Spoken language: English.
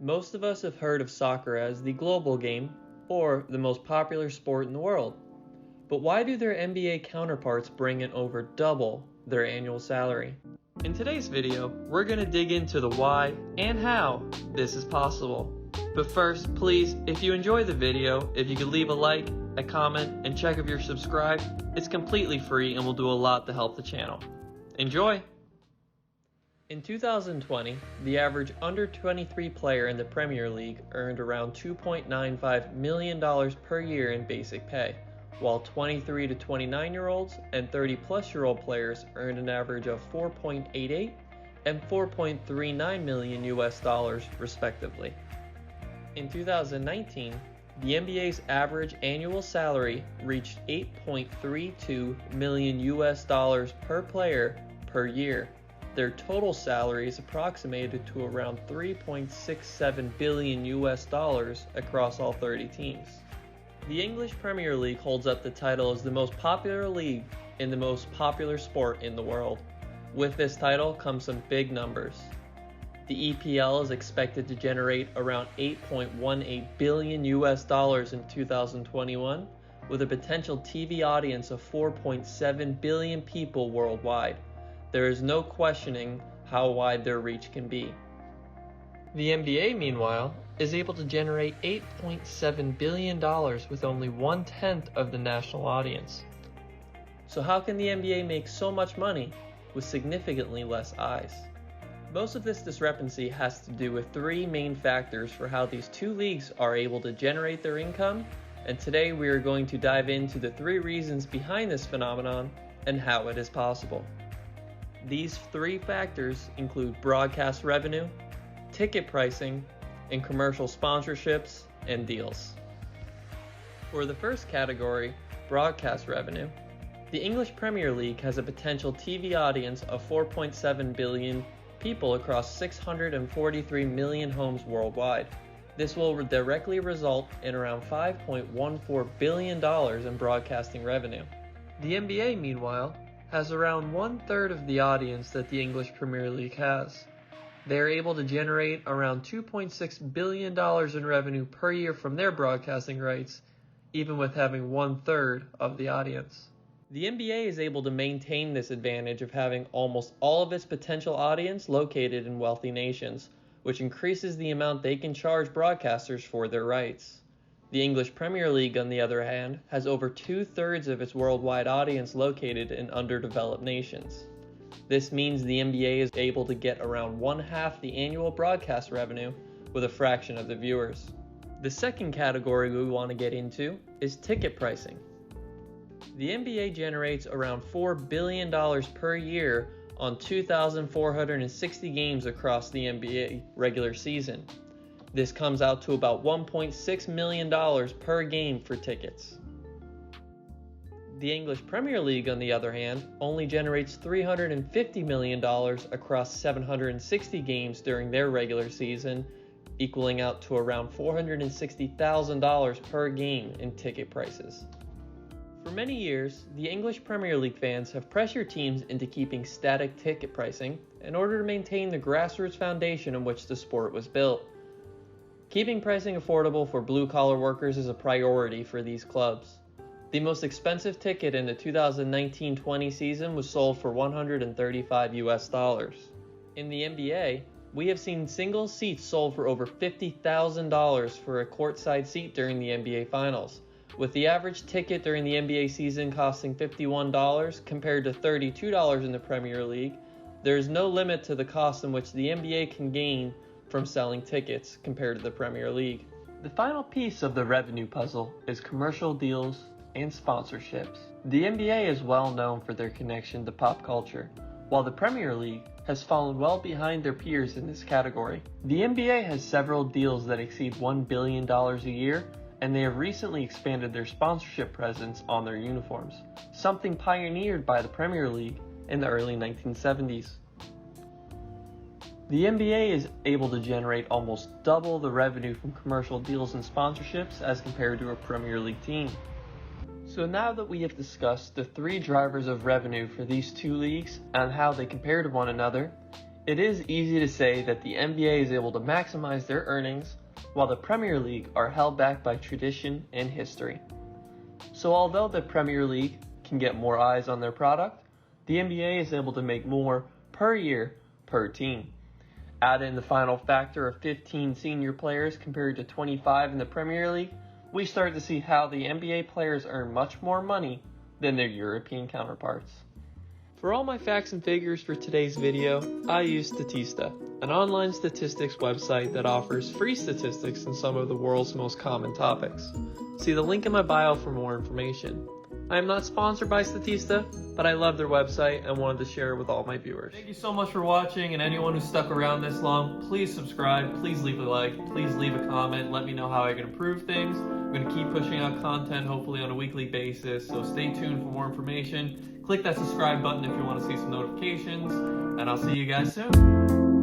Most of us have heard of soccer as the global game, or the most popular sport in the world. But why do their NBA counterparts bring in over double their annual salary? In today's video, we're going to dig into the why and how this is possible. But first, please, if you enjoy the video, if you could leave a like, a comment, and check if you're subscribed, it's completely free and will do a lot to help the channel. Enjoy! In 2020, the average under-23 player in the Premier League earned around $2.95 million per year in basic pay, while 23 to 29-year-olds and 30-plus-year-old players earned an average of $4.88 and $4.39 million US, respectively. In 2019, the NBA's average annual salary reached $8.32 million US per player per year. Their total salary is approximated to around $3.67 billion US across all 30 teams. The English Premier League holds up the title as the most popular league in the most popular sport in the world. With this title comes some big numbers. The EPL is expected to generate around $8.18 billion US in 2021, with a potential TV audience of 4.7 billion people worldwide. There is no questioning how wide their reach can be. The NBA, meanwhile, is able to generate $8.7 billion with only 1/10 of the national audience. So how can the NBA make so much money with significantly less eyes? Most of this discrepancy has to do with three main factors for how these two leagues are able to generate their income, and today we are going to dive into the three reasons behind this phenomenon and how it is possible. These three factors include broadcast revenue, ticket pricing, and commercial sponsorships and deals. For the first category, broadcast revenue, the English Premier League has a potential TV audience of 4.7 billion people across 643 million homes worldwide. This will directly result in around $5.14 billion in broadcasting revenue. The NBA, meanwhile, has around 1/3 of the audience that the English Premier League has. They are able to generate around $2.6 billion in revenue per year from their broadcasting rights, even with having 1/3 of the audience. The NBA is able to maintain this advantage of having almost all of its potential audience located in wealthy nations, which increases the amount they can charge broadcasters for their rights. The English Premier League, on the other hand, has over 2/3 of its worldwide audience located in underdeveloped nations. This means the NBA is able to get around 1/2 the annual broadcast revenue with a fraction of the viewers. The second category we want to get into is ticket pricing. The NBA generates around $4 billion per year on 2,460 games across the NBA regular season. This comes out to about $1.6 million per game for tickets. The English Premier League, on the other hand, only generates $350 million across 760 games during their regular season, equaling out to around $460,000 per game in ticket prices. For many years, the English Premier League fans have pressured teams into keeping static ticket pricing in order to maintain the grassroots foundation on which the sport was built. Keeping pricing affordable for blue-collar workers is a priority for these clubs. The most expensive ticket in the 2019-20 season was sold for $135 US. In the NBA, we have seen single seats sold for over $50,000 for a courtside seat during the NBA Finals, with the average ticket during the NBA season costing $51 compared to $32 in the Premier League. There is no limit to the cost in which the NBA can gain from selling tickets compared to the Premier League. The final piece of the revenue puzzle is commercial deals and sponsorships. The NBA is well known for their connection to pop culture, while the Premier League has fallen well behind their peers in this category. The NBA has several deals that exceed $1 billion a year, and they have recently expanded their sponsorship presence on their uniforms, something pioneered by the Premier League in the early 1970s. The NBA is able to generate almost double the revenue from commercial deals and sponsorships as compared to a Premier League team. So now that we have discussed the three drivers of revenue for these two leagues and how they compare to one another, It is easy to say that the NBA is able to maximize their earnings, while the Premier League are held back by tradition and history. So although the Premier League can get more eyes on their product, the NBA is able to make more per year per team. Add in the final factor of 15 senior players compared to 25 in the Premier League, we start to see how the NBA players earn much more money than their European counterparts. For all my facts and figures for today's video, I use Statista, an online statistics website that offers free statistics on some of the world's most common topics. See the link in my bio for more information. I am not sponsored by Statista, but I love their website and wanted to share it with all my viewers. Thank you so much for watching, and anyone who stuck around this long, please subscribe, please leave a like, please leave a comment, let me know how I can improve things. I'm going to keep pushing out content, hopefully on a weekly basis, so stay tuned for more information. Click that subscribe button if you want to see some notifications, and I'll see you guys soon.